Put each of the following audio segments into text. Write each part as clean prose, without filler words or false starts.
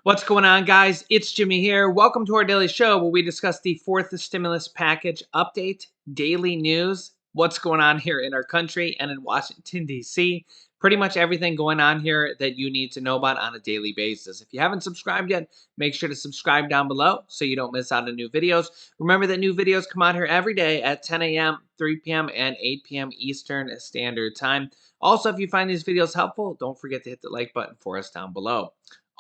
What's going on, guys? It's Jimmy here. Welcome to our daily show where we discuss the fourth stimulus package update, daily news, what's going on here in our country and in Washington, D.C. Pretty much everything going on here that you need to know about on a daily basis. If you haven't subscribed yet, make sure to subscribe down below so you don't miss out on new videos. Remember that new videos come out here every day at 10 a.m., 3 p.m., and 8 p.m. Eastern Standard Time. Also, if you find these videos helpful, don't forget to hit the like button for us down below.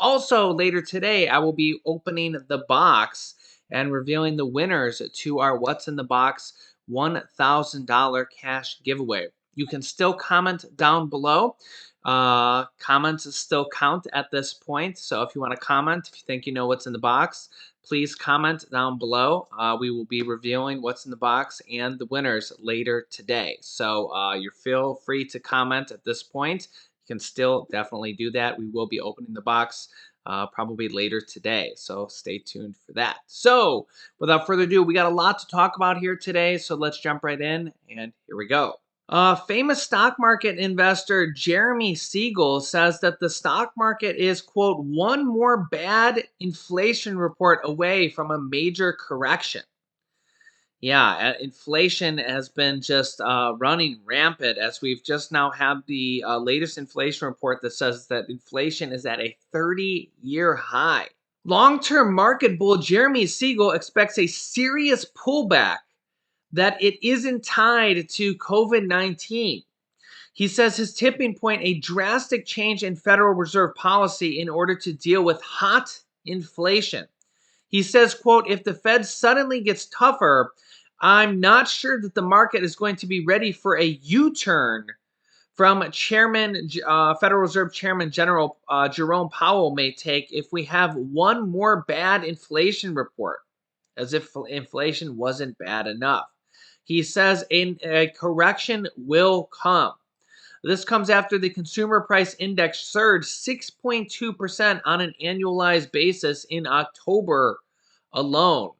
Also, later today, I will be opening the box and revealing the winners to our What's in the Box $1,000 cash giveaway. You can still comment down below. Comments still count at this point. So if you want to comment, if you think you know what's in the box, please comment down below. We will be revealing what's in the box and the winners later today. So you feel free to comment at this point. You can still definitely do that. We will be opening the box probably later today. So stay tuned for that. So without further ado, we got a lot to talk about here today. So let's jump right in and here we go. Famous stock market investor Jeremy Siegel says that the stock market is, quote, one more bad inflation report away from a major correction. Yeah, inflation has been just running rampant as we've just now had the latest inflation report that says that inflation is at a 30-year high. Long-term market bull Jeremy Siegel expects a serious pullback that it isn't tied to COVID-19. He says his tipping point, a drastic change in Federal Reserve policy in order to deal with hot inflation. He says, quote, if the Fed suddenly gets tougher, I'm not sure that the market is going to be ready for a U-turn from Federal Reserve Chairman General Jerome Powell may take if we have one more bad inflation report, as if inflation wasn't bad enough. He says a correction will come. This comes after the consumer price index surged 6.2% on an annualized basis in October alone.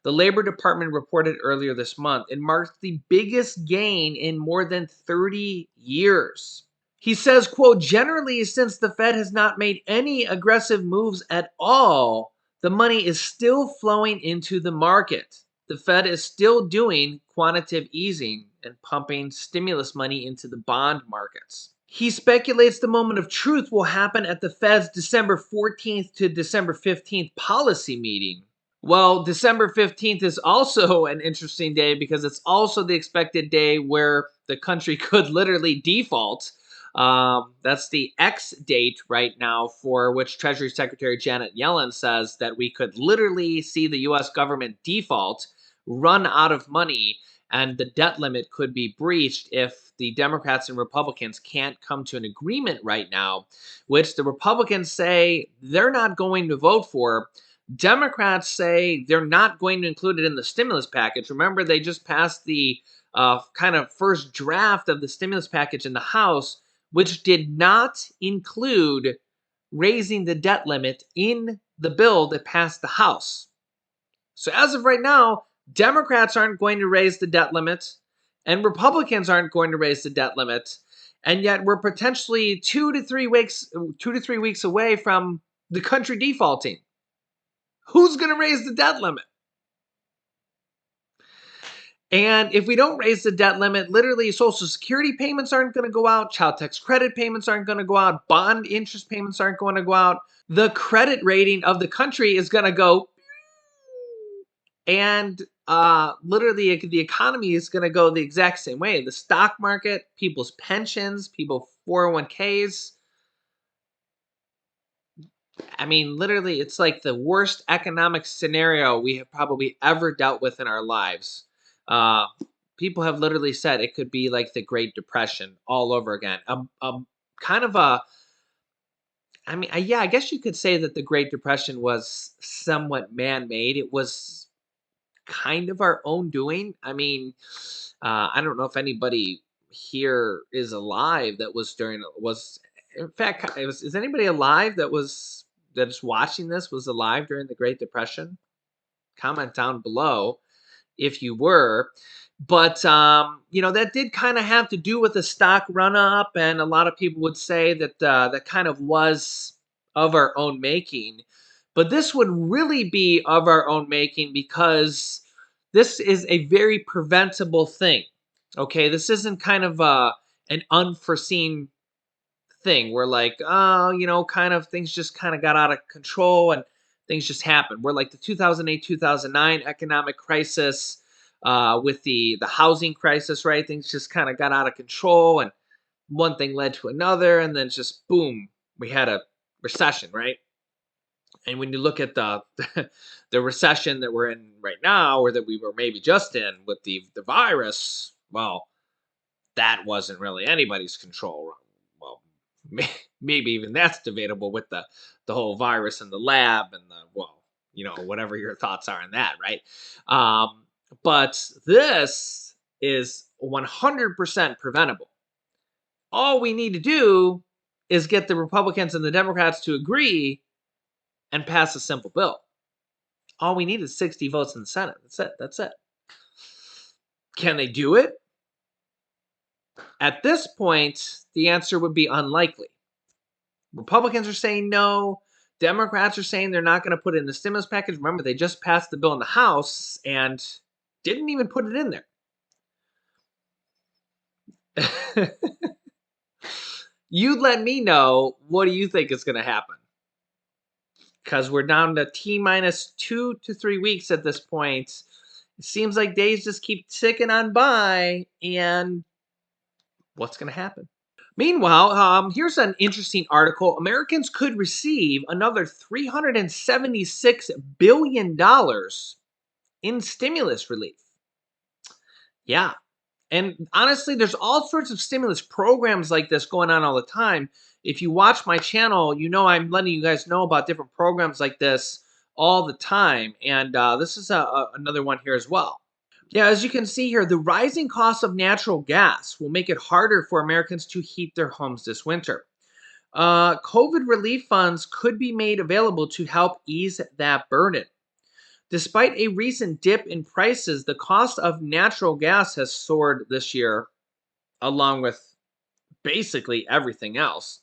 The Labor Department reported earlier this month it marked the biggest gain in more than 30 years. He says, quote, generally, since the Fed has not made any aggressive moves at all, the money is still flowing into the market. The Fed is still doing quantitative easing and pumping stimulus money into the bond markets. He speculates the moment of truth will happen at the Fed's December 14th to December 15th policy meeting. Well, December 15th is also an interesting day because it's also the expected day where the country could literally default. That's the X date right now for which Treasury Secretary Janet Yellen says that we could literally see the U.S. government default, run out of money, and the debt limit could be breached if the Democrats and Republicans can't come to an agreement right now, which the Republicans say they're not going to vote for. Democrats say they're not going to include it in the stimulus package. Remember, they just passed the kind of first draft of the stimulus package in the House, which did not include raising the debt limit in the bill that passed the House. So as of right now, Democrats aren't going to raise the debt limit, and Republicans aren't going to raise the debt limit, and yet we're potentially 2 to 3 weeks away from the country defaulting. Who's going to raise the debt limit? And if we don't raise the debt limit, literally Social Security payments aren't going to go out. Child tax credit payments aren't going to go out. Bond interest payments aren't going to go out. The credit rating of the country is going to go. And literally the economy is going to go the exact same way. The stock market, people's pensions, people's 401ks. I mean, literally, it's like the worst economic scenario we have probably ever dealt with in our lives. People have literally said it could be like the Great Depression all over again. Kind of a, I mean, yeah, I guess you could say that the Great Depression was somewhat man-made. It was kind of our own doing. I mean, I don't know if anybody here is alive that was in fact, is anybody alive that's watching this was alive during the Great Depression? Comment down below if you were. But, that did kind of have to do with the stock run up. And a lot of people would say that that kind of was of our own making. But this would really be of our own making because this is a very preventable thing. Okay, this isn't kind of an unforeseen thing where like, oh, kind of things just kind of got out of control and things just happened. We're like the 2008, 2009 economic crisis with the housing crisis, right? Things just kind of got out of control and one thing led to another and then just boom, we had a recession, right? And when you look at the the recession that we're in right now or that we were maybe just in with the virus, well, that wasn't really anybody's control. Well, maybe even that's debatable with the whole virus in the lab and the well, whatever your thoughts are on that, right? Um, but this is 100% preventable. All we need to do is get the Republicans and the Democrats to agree and pass a simple bill. All we need is 60 votes in the Senate. That's it. That's it. Can they do it? At this point, the answer would be unlikely. Republicans are saying no. Democrats are saying they're not going to put it in the stimulus package. Remember, they just passed the bill in the House and didn't even put it in there. You let me know, what do you think is going to happen? Because we're down to T minus 2 to 3 weeks at this point. It seems like days just keep ticking on by, and what's going to happen? Meanwhile, here's an interesting article. Americans could receive another $376 billion in stimulus relief. Yeah. And honestly, there's all sorts of stimulus programs like this going on all the time. If you watch my channel, you know I'm letting you guys know about different programs like this all the time. And this is another one here as well. Yeah, as you can see here, the rising cost of natural gas will make it harder for Americans to heat their homes this winter. COVID relief funds could be made available to help ease that burden. Despite a recent dip in prices, the cost of natural gas has soared this year, along with basically everything else.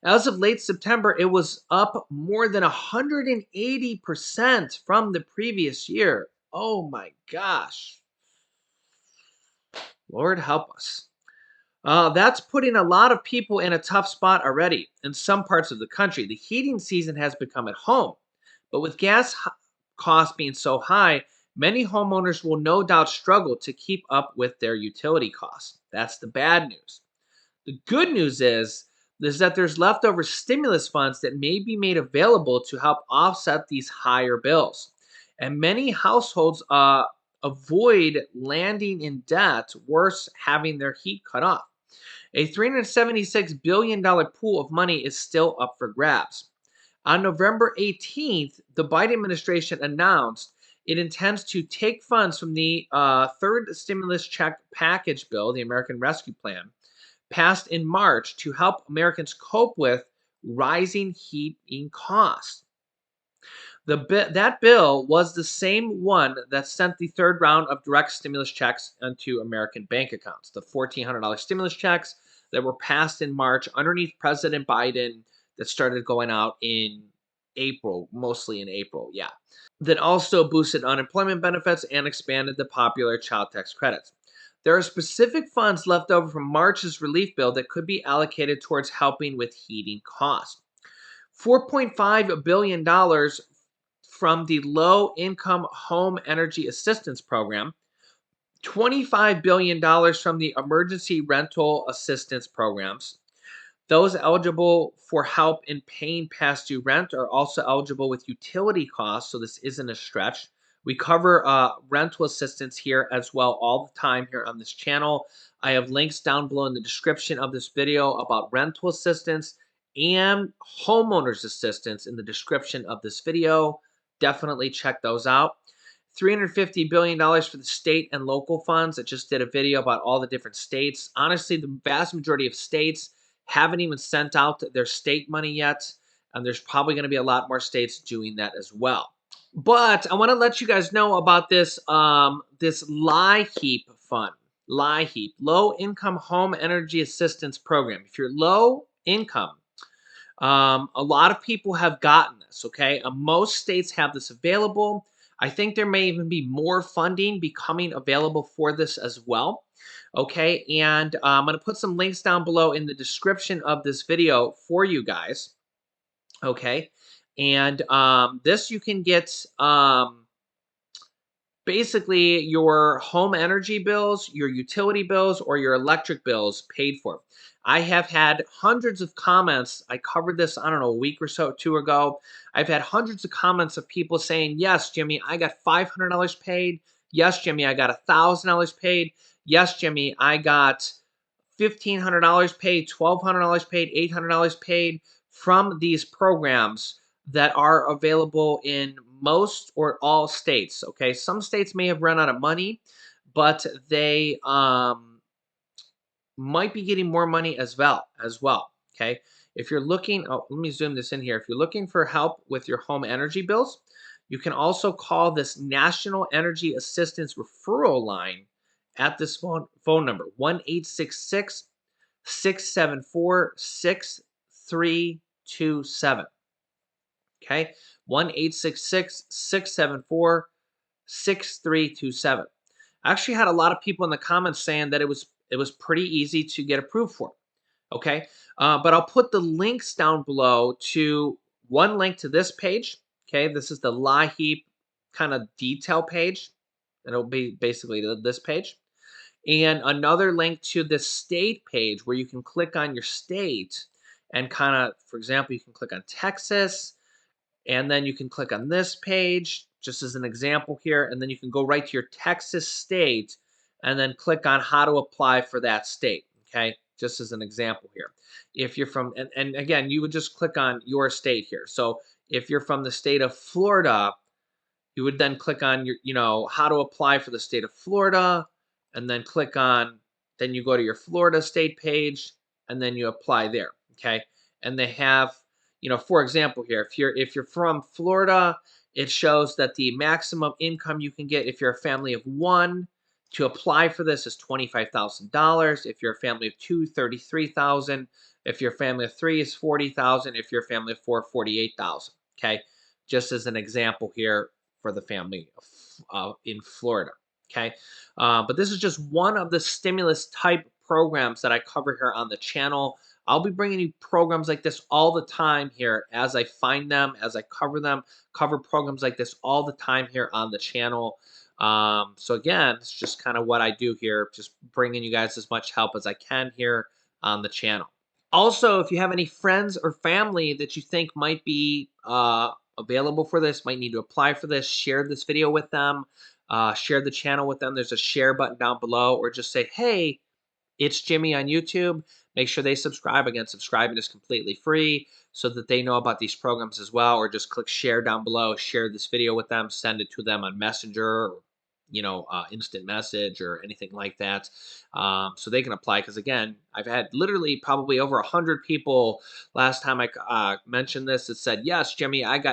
As of late September, it was up more than 180% from the previous year. Oh my gosh. Lord help us. That's putting a lot of people in a tough spot already in some parts of the country. The heating season has become at home, but with costs being so high, many homeowners will no doubt struggle to keep up with their utility costs. That's the bad news. The good news is that there's leftover stimulus funds that may be made available to help offset these higher bills. And many households avoid landing in debt, worse, having their heat cut off. A $376 billion pool of money is still up for grabs. On November 18th, the Biden administration announced it intends to take funds from the third stimulus check package bill, the American Rescue Plan, passed in March to help Americans cope with rising heating costs. That bill was the same one that sent the third round of direct stimulus checks into American bank accounts, the $1,400 stimulus checks that were passed in March underneath President Biden that started going out in April, mostly in April, yeah. That also boosted unemployment benefits and expanded the popular child tax credits. There are specific funds left over from March's relief bill that could be allocated towards helping with heating costs. $4.5 billion from the Low Income Home Energy Assistance Program, $25 billion from the Emergency Rental Assistance Programs. Those eligible for help in paying past due rent are also eligible with utility costs, so this isn't a stretch. We cover rental assistance here as well all the time here on this channel. I have links down below in the description of this video about rental assistance and homeowners assistance in the description of this video. Definitely check those out. $350 billion for the state and local funds. I just did a video about all the different states. Honestly, the vast majority of states haven't even sent out their state money yet, and there's probably going to be a lot more states doing that as well. But I want to let you guys know about this this LIHEAP fund. LIHEAP, Low Income Home Energy Assistance Program. If you're low income, A lot of people have gotten this, okay? Most states have this available. I think there may even be more funding becoming available for this as well. Okay, and I'm going to put some links down below in the description of this video for you guys. Okay, and this you can get basically your home energy bills, your utility bills, or your electric bills paid for. I have had hundreds of comments. I covered this, I don't know, a week or so, two ago. I've had hundreds of comments of people saying, yes, Jimmy, I got $500 paid. Yes, Jimmy, I got $1,000 paid. Yes, Jimmy, I got $1,500 paid, $1,200 paid, $800 paid from these programs that are available in most or all states. Okay, some states may have run out of money, but they might be getting more money as well. Okay, if you're looking, oh, let me zoom this in here. If you're looking for help with your home energy bills, you can also call this National Energy Assistance Referral Line at this phone number 1-866 674 6327. Okay, 1-866 674 6327. I actually had a lot of people in the comments saying that it was pretty easy to get approved for. Okay, but I'll put the links down below to one link to this page. Okay, this is the LIHEAP kind of detail page. It'll be basically this page. And another link to the state page where you can click on your state and kind of, for example, you can click on Texas, and then you can click on this page, just as an example here, and then you can go right to your Texas state and then click on how to apply for that state, okay? Just as an example here. If you're from, and again, you would just click on your state here. So if you're from the state of Florida, you would then click on your, how to apply for the state of Florida, and then click on, then you go to your Florida state page, and then you apply there, okay? And they have, for example here, if you're from Florida, it shows that the maximum income you can get if you're a family of one to apply for this is $25,000. If you're a family of two, $33,000. If you're a family of three, is $40,000. If you're a family of four, $48,000. Okay, just as an example here for the family in Florida. Okay, but this is just one of the stimulus type programs that I cover here on the channel. I'll be bringing you programs like this all the time here as I find them, as I cover them, cover programs like this all the time here on the channel. So again, it's just kind of what I do here, just bringing you guys as much help as I can here on the channel. Also, if you have any friends or family that you think might be available for this, might need to apply for this, share this video with them, share the channel with them. There's a share button down below, or just say, hey, it's Jimmy on YouTube. Make sure they subscribe. Again, subscribing is completely free so that they know about these programs as well, or just click share down below, share this video with them, send it to them on Messenger, or, instant message or anything like that, so they can apply. Because again, I've had literally probably over 100 people last time I mentioned this that said, yes, Jimmy, I have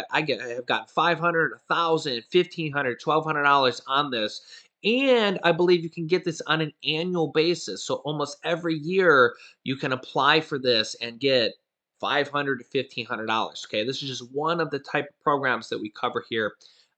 gotten $500, $1,000, $1,500, $1,200 on this. And I believe you can get this on an annual basis. So almost every year you can apply for this and get $500 to $1,500. Okay, this is just one of the type of programs that we cover here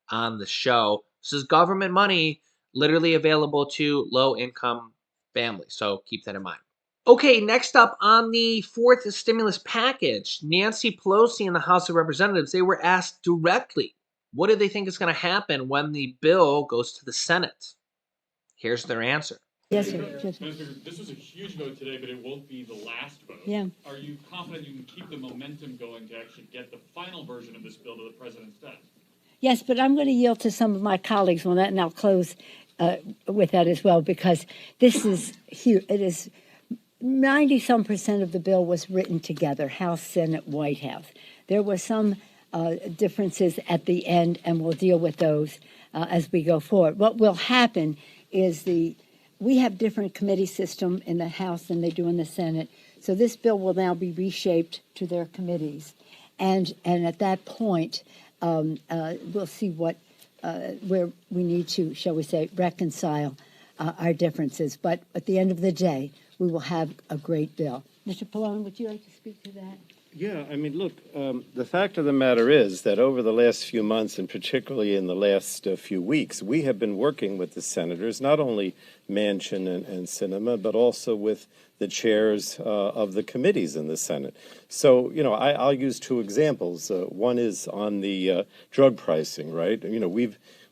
on the show. This is government money literally available to low income families. So keep that in mind. Okay, next up on the fourth stimulus package, Nancy Pelosi and the House of Representatives, they were asked directly, what do they think is going to happen when the bill goes to the Senate? Here's their answer. Yes, sir. Minister, this was a huge vote today, but it won't be the last vote. Yeah. Are you confident you can keep the momentum going to actually get the final version of this bill to the president's desk? Yes, but I'm going to yield to some of my colleagues on that, and I'll close with that as well, because this is huge. It is 90-some% of the bill was written together, House, Senate, White House. There were some differences at the end, and we'll deal with those as we go forward. What will happen is we have different committee system in the House than they do in the Senate. So this bill will now be reshaped to their committees. And at that point, we'll see what where we need to, shall we say, reconcile our differences. But at the end of the day, we will have a great bill. Mr. Pallone, would you like to speak to that? Yeah, I mean, look, the fact of the matter is that over the last few months, and particularly in the last few weeks, we have been working with the senators, not only Manchin and Sinema, but also with the chairs of the committees in the Senate. So, I'll use two examples. One is on the drug pricing, right?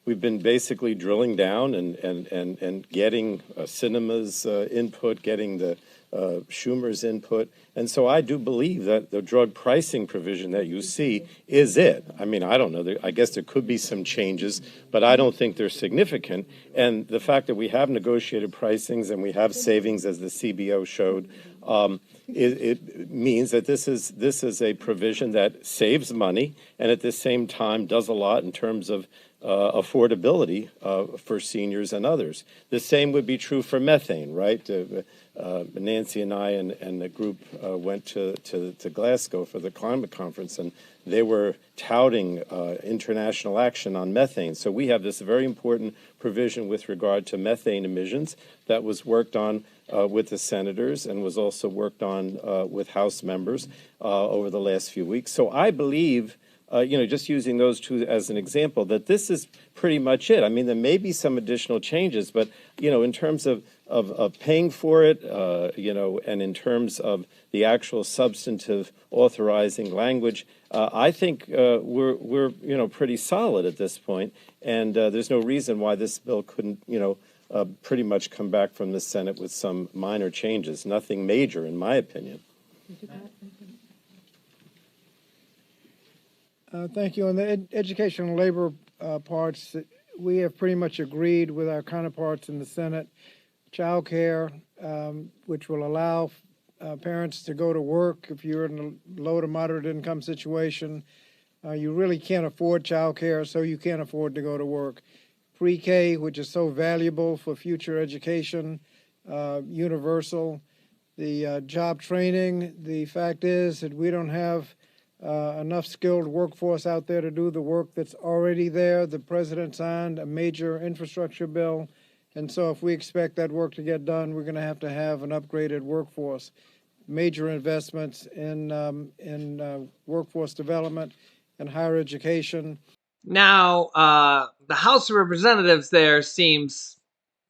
We've been basically drilling down and getting Sinema's input, getting the Schumer's input. And so I do believe that the drug pricing provision that you see is it. I mean, I don't know. I guess there could be some changes, but I don't think they're significant. And the fact that we have negotiated pricings and we have savings, as the CBO showed, it means that this is a provision that saves money and at the same time does a lot in terms of affordability for seniors and others. The same would be true for methane, right? Nancy and I and the group went to Glasgow for the climate conference, and they were touting international action on methane. So we have this very important provision with regard to methane emissions that was worked on with the senators and was also worked on with House members over the last few weeks. So I believe, just using those two as an example, that this is pretty much it. I mean, there may be some additional changes, but, in terms of paying for it, and in terms of the actual substantive authorizing language, I think we're pretty solid at this point, and there's no reason why this bill couldn't, pretty much come back from the Senate with some minor changes, nothing major, in my opinion. Thank you. On the education and labor parts, we have pretty much agreed with our counterparts in the Senate. Child care, which will allow parents to go to work if you're in a low to moderate income situation. You really can't afford child care, so you can't afford to go to work. Pre-K, which is so valuable for future education, universal. The job training, the fact is that we don't have enough skilled workforce out there to do the work that's already there. The president signed a major infrastructure bill, and so if we expect that work to get done, we're going to have an upgraded workforce. Major investments in workforce development and higher education. Now, the House of Representatives there seems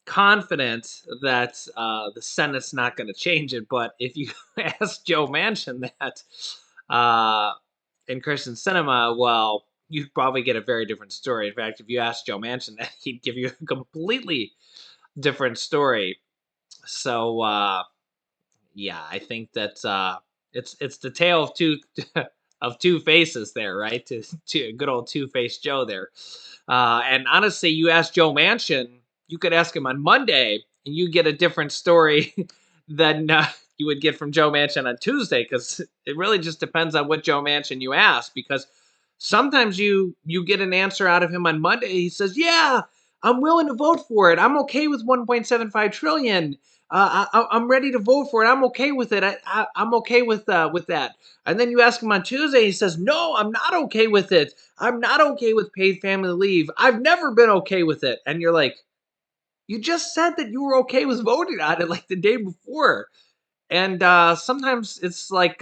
confident that the Senate's not going to change it, but if you ask Joe Manchin that, in Christian Cinema, well, you'd probably get a very different story. In fact, if you ask Joe Manchin that, he'd give you a completely different story. So, yeah, I think that it's the tale of two of two faces there, right? To good old two-faced Joe there. And honestly, you ask Joe Manchin, you could ask him on Monday, and you get a different story than you would get from Joe Manchin on Tuesday, because it really just depends on what Joe Manchin you ask. Because sometimes you get an answer out of him on Monday. He says, "Yeah, I'm willing to vote for it. I'm okay with 1.75 trillion. I'm ready to vote for it. I'm okay with it. I'm okay with that." And then you ask him on Tuesday, he says, "No, I'm not okay with it. I'm not okay with paid family leave. I've never been okay with it." And you're like, you just said that you were okay with voting on it like the day before. And sometimes it's like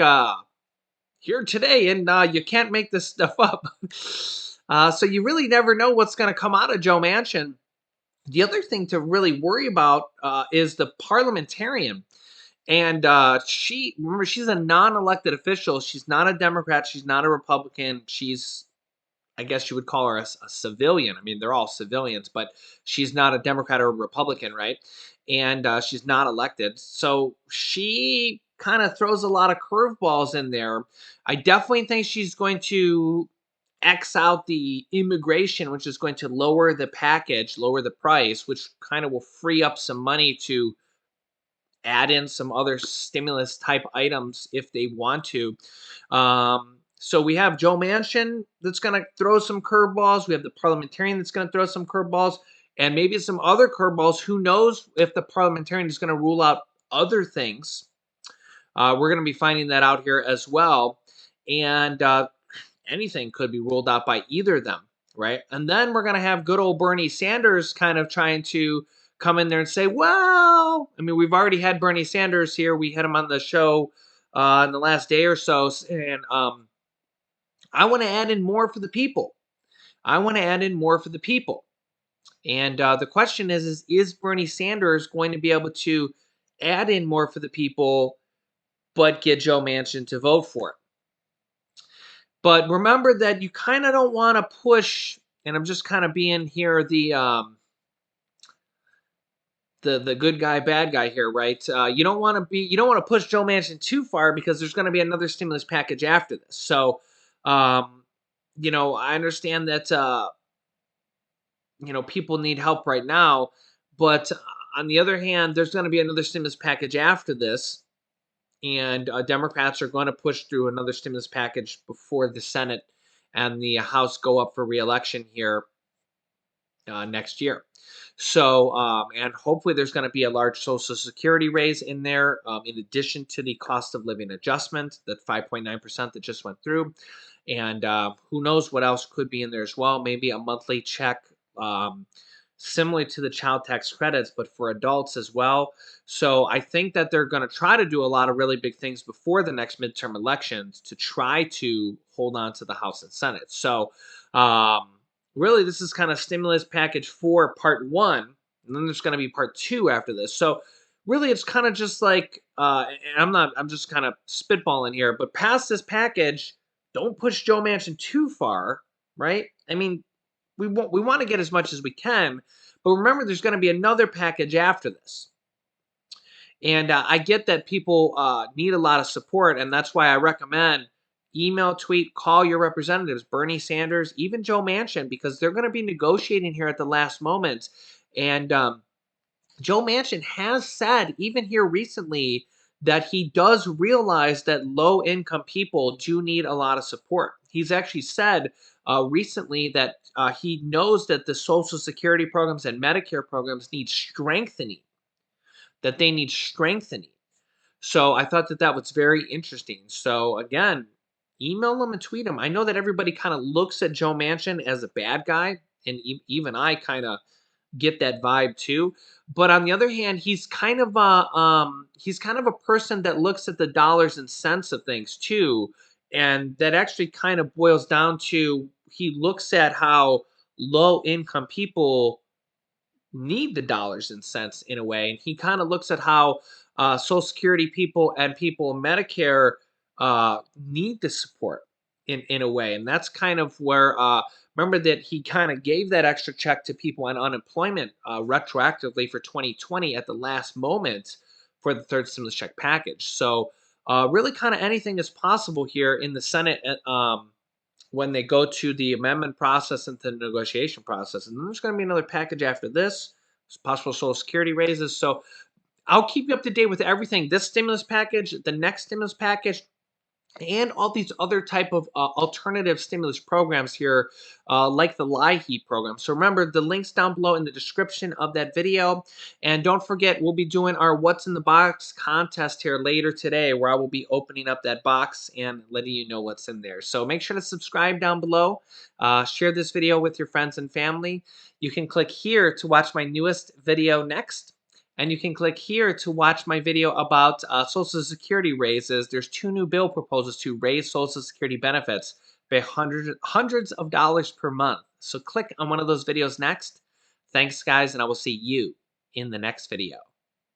here today, and you can't make this stuff up. So you really never know what's going to come out of Joe Manchin. The other thing to really worry about is the parliamentarian. And she's a non-elected official. She's not a Democrat. She's not a Republican. She's, I guess you would call her a civilian. I mean, they're all civilians, but she's not a Democrat or a Republican, right? And she's not elected. So she kind of throws a lot of curveballs in there. I definitely think she's going to X out the immigration, which is going to lower the package, lower the price, which kind of will free up some money to add in some other stimulus type items if they want to. So we have Joe Manchin that's going to throw some curveballs. We have the parliamentarian that's going to throw some curveballs, and maybe some other curveballs. Who knows if the parliamentarian is going to rule out other things? We're going to be finding that out here as well. And anything could be ruled out by either of them, right? And then we're going to have good old Bernie Sanders kind of trying to come in there and say, well, I mean, we've already had Bernie Sanders here. We had him on the show in the last day or so, and I want to add in more for the people. I want to add in more for the people. And the question is Bernie Sanders going to be able to add in more for the people, but get Joe Manchin to vote for it? But remember that you kind of don't want to push, and I'm just kind of being here the good guy, bad guy here, right? You don't want to push Joe Manchin too far because there's going to be another stimulus package after this. So, I understand that people need help right now, but on the other hand, there's going to be another stimulus package after this, and Democrats are going to push through another stimulus package before the Senate and the House go up for reelection here next year. So, and hopefully there's going to be a large Social Security raise in there, in addition to the cost of living adjustment, that 5.9% that just went through. And who knows what else could be in there as well. Maybe a monthly check, similar to the child tax credits, but for adults as well. So I think that they're going to try to do a lot of really big things before the next midterm elections to try to hold on to the House and Senate. So, really, this is kind of stimulus package 4 part 1, and then there's going to be part 2 after this. So really, it's kind of just like, and I'm just kind of spitballing here, but past this package, don't push Joe Manchin too far, right? I mean, we want to get as much as we can, but remember, there's going to be another package after this. And I get that people need a lot of support, and that's why I recommend email, tweet, call your representatives, Bernie Sanders, even Joe Manchin, because they're going to be negotiating here at the last moment. And Joe Manchin has said, even here recently, that he does realize that low income people do need a lot of support. He's actually said recently that he knows that the Social Security programs and Medicare programs need strengthening, that they need strengthening. So I thought that was very interesting. So again, email them and tweet them. I know that everybody kind of looks at Joe Manchin as a bad guy, and even I kind of get that vibe too. But on the other hand, he's kind of a person that looks at the dollars and cents of things too, and that actually kind of boils down to he looks at how low income people need the dollars and cents in a way. And he kind of looks at how Social Security people and people in Medicare need the support in a way. And that's kind of where, remember that he kind of gave that extra check to people on unemployment retroactively for 2020 at the last moment for the third stimulus check package. So, really, kind of anything is possible here in the Senate. When they go to the amendment process and the negotiation process. And then there's going to be another package after this, possible Social Security raises. So I'll keep you up to date with everything. This stimulus package, the next stimulus package, and all these other type of alternative stimulus programs here, like the LIHEAP program. So remember, the links down below in the description of that video. And don't forget, we'll be doing our What's in the Box contest here later today, where I will be opening up that box and letting you know what's in there. So make sure to subscribe down below. Share this video with your friends and family. You can click here to watch my newest video next. And you can click here to watch my video about Social Security raises. There's 2 new bill proposals to raise Social Security benefits by hundreds of dollars per month. So click on one of those videos next. Thanks, guys, and I will see you in the next video.